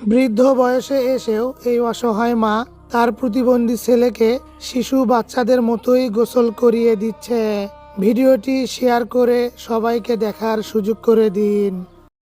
বৃদ্ধ বয়সে এসেও এই অসহায় মা তার প্রতিবন্ধী ছেলেকে শিশু বাচ্চাদের মতোই গোসল করিয়ে দিচ্ছে। ভিডিওটি শেয়ার করে সবাইকে দেখার সুযোগ করে দিন।